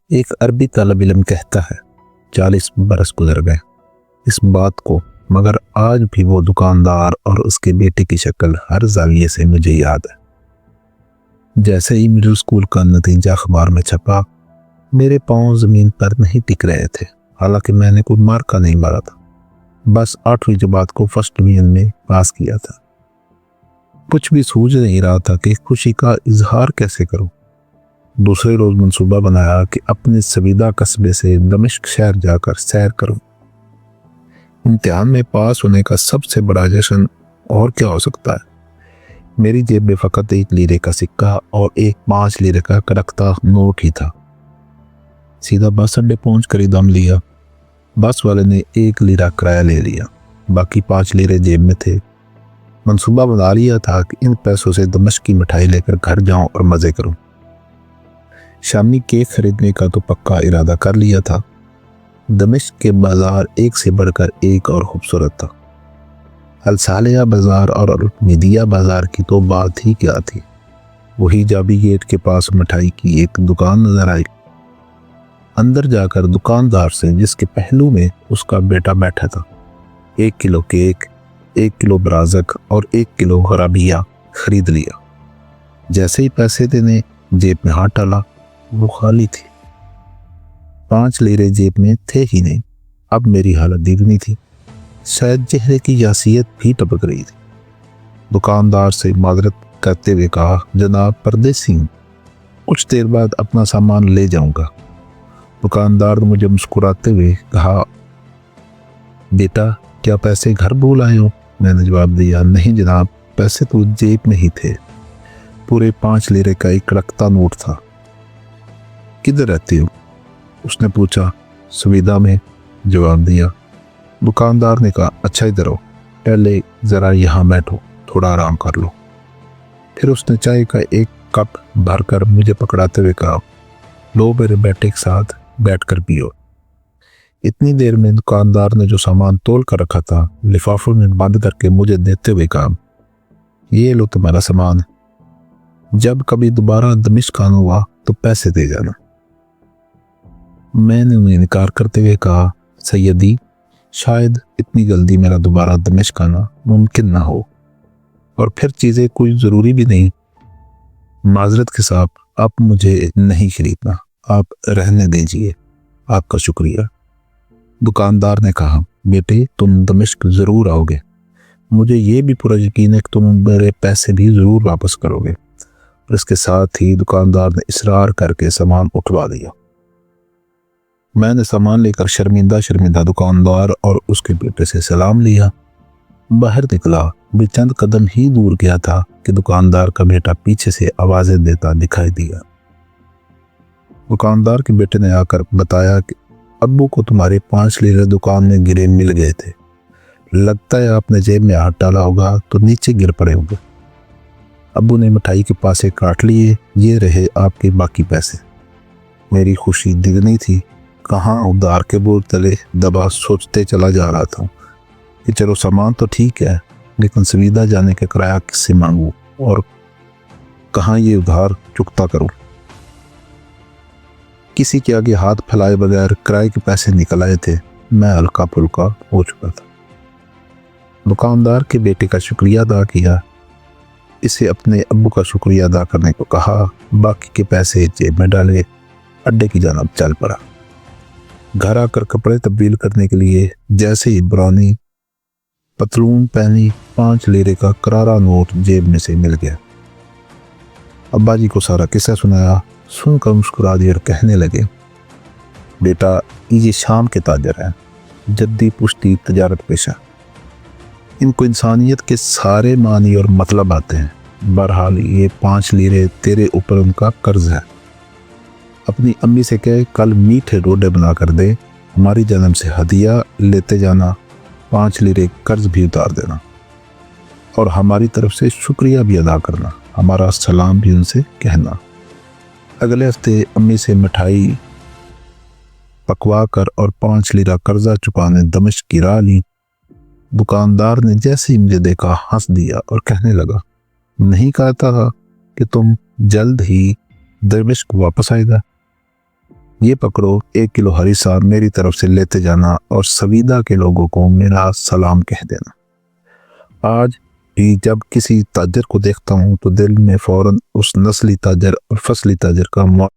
ایک عربی طالب علم کہتا ہے 40 برس گزر گئے اس بات کو، مگر آج بھی وہ دکاندار اور اس کے بیٹے کی شکل ہر زاویے سے مجھے یاد ہے۔ جیسے ہی مڈل اسکول کا نتیجہ اخبار میں چھپا، میرے پاؤں زمین پر نہیں ٹک رہے تھے، حالانکہ میں نے کوئی مارکا نہیں مارا تھا، بس 8ویں جماعت کو فرسٹ ڈویژن میں پاس کیا تھا۔ کچھ بھی سوچ نہیں رہا تھا کہ خوشی کا اظہار کیسے کروں۔ دوسرے روز منصوبہ بنایا کہ اپنے سویدہ قصبے سے دمشق شہر جا کر سیر کروں۔ امتحان میں پاس ہونے کا سب سے بڑا جشن اور کیا ہو سکتا ہے؟ میری جیب میں فقط 1 لیرے کا سکہ اور ایک 5 لیرے کا کڑکتا نوٹ ہی تھا۔ سیدھا بس اڈے پہنچ کر ہی دم لیا۔ بس والے نے 1 لیرہ کرایہ لے لیا، باقی 5 لیرے جیب میں تھے۔ منصوبہ بنا لیا تھا کہ ان پیسوں سے دمشق کی مٹھائی لے کر گھر جاؤں اور مزے کروں۔ شامی کیک خریدنے کا تو پکا ارادہ کر لیا تھا۔ دمشق کے بازار ایک سے بڑھ کر ایک اور خوبصورت تھا۔ الصالحہ بازار اور المیدیہ بازار کی تو بات ہی کیا تھی۔ وہی جابی گیٹ کے پاس مٹھائی کی ایک دکان نظر آئی۔ اندر جا کر دکاندار سے، جس کے پہلو میں اس کا بیٹا بیٹھا تھا، 1 کلو کیک، 1 کلو برازق اور 1 کلو غرابیہ خرید لیا۔ جیسے ہی پیسے دینے جیب میں ہاتھ ڈالا، وہ خالی تھی۔ 5 لیرے جیب میں تھے ہی نہیں۔ اب میری حالت دیکھنی تھی، شاید چہرے کی یاسیت بھی ٹپک رہی تھی۔ دکاندار سے معذرت کرتے ہوئے کہا، جناب پردیسی ہوں، کچھ دیر بعد اپنا سامان لے جاؤں گا۔ دکاندار نے مجھے مسکراتے ہوئے کہا، بیٹا کیا پیسے گھر بھول آئے ہو؟ میں نے جواب دیا، نہیں جناب، پیسے تو جیب میں ہی تھے۔ پورے 5 لیرے کا ایک کڑکتا نوٹ تھا۔ کدھر رہتے ہو؟ اس نے پوچھا۔ سویدہ میں، جواب دیا۔ دکاندار نے کہا، اچھا ادھر آؤ، پہلے ذرا یہاں بیٹھو، تھوڑا آرام کر لو۔ پھر اس نے چائے کا ایک کپ بھر کر مجھے پکڑاتے ہوئے کہا، لو میرے بیٹے کے ساتھ بیٹھ کر پیو۔ اتنی دیر میں دکاندار نے جو سامان تول کر رکھا تھا لفافوں میں بند کر کے مجھے دیتے ہوئے کہا، یہ لو تمہارا سامان، جب کبھی دوبارہ دمشق آنا ہوا تو پیسے دے جانا۔ میں نے انہیں انکار کرتے ہوئے کہا، سیدی شاید اتنی جلدی میرا دوبارہ دمشق آنا ممکن نہ ہو، اور پھر چیزیں کوئی ضروری بھی نہیں۔ معذرت کے ساتھ آپ مجھے نہیں خریدنا، آپ رہنے دیجئے، آپ کا شکریہ۔ دکاندار نے کہا، بیٹے تم دمشق ضرور آؤ گے، مجھے یہ بھی پورا یقین ہے کہ تم میرے پیسے بھی ضرور واپس کرو گے۔ اور اس کے ساتھ ہی دکاندار نے اصرار کر کے سامان اٹھوا دیا۔ میں نے سامان لے کر شرمندہ دکاندار اور اس کے بیٹے سے سلام لیا۔ باہر نکلا، بھی چند قدم ہی دور گیا تھا کہ دکاندار کا بیٹا پیچھے سے آوازیں دیتا دکھائی دیا۔ دکاندار کے بیٹے نے آ کر بتایا کہ ابو کو تمہارے 5 لیرے دکان میں گرے مل گئے تھے، لگتا ہے آپ نے جیب میں ہاتھ ڈالا ہوگا تو نیچے گر پڑے ہوں گے۔ ابو نے مٹھائی کے پاسے کاٹ لیے، یہ رہے آپ کے باقی پیسے۔ میری خوشی دگنی تھی، کہاں ادار کے بول تلے دبا سوچتے چلا جا رہا تھا کہ چلو سامان تو ٹھیک ہے، لیکن سویدہ جانے کا کرایہ کس سے مانگوں اور کہاں یہ ادھار چکتا کروں۔ کسی کے آگے ہاتھ پھیلائے بغیر کرائے کے پیسے نکل آئے تھے۔ میں ہلکا پھلکا ہو چکا تھا۔ دکاندار کے بیٹے کا شکریہ ادا کیا، اسے اپنے ابو کا شکریہ ادا کرنے کو کہا، باقی کے پیسے جیب میں ڈالے، اڈے کی جانب چل پڑا۔ گھر آ کر کپڑے تبدیل کرنے کے لیے جیسے ہی برانی پتلون پہنی، 5 لیرے کا کرارا نوٹ جیب میں سے مل گیا۔ ابا جی کو سارا قصہ سنایا، سن کر مسکرا دیا اور کہنے لگے، بیٹا یہ شام کے تاجر ہیں، جدی پشتی تجارت پیشہ، ان کو انسانیت کے سارے معنی اور مطلب آتے ہیں۔ بہرحال یہ 5 لیرے تیرے اوپر ان کا قرض ہے۔ اپنی امی سے کہے کل میٹھے ڈوڈے بنا کر دے، ہماری جانب سے ہدیہ لیتے جانا، 5 لیرے قرض بھی اتار دینا، اور ہماری طرف سے شکریہ بھی ادا کرنا، ہمارا سلام بھی ان سے کہنا۔ اگلے ہفتے امی سے مٹھائی پکوا کر اور 5 لیرہ قرضہ چکانے دمشق کی راہ لی۔ دکاندار نے جیسے ہی مجھے دیکھا ہنس دیا اور کہنے لگا، نہیں کہتا کہ تم جلد ہی دمشق واپس آئے گا؟ یہ پکڑو 1 کلو ہری سار میری طرف سے لیتے جانا اور سویدھا کے لوگوں کو میرا سلام کہہ دینا۔ آج بھی جب کسی تاجر کو دیکھتا ہوں تو دل میں فوراً اس نسلی تاجر اور فصلی تاجر کا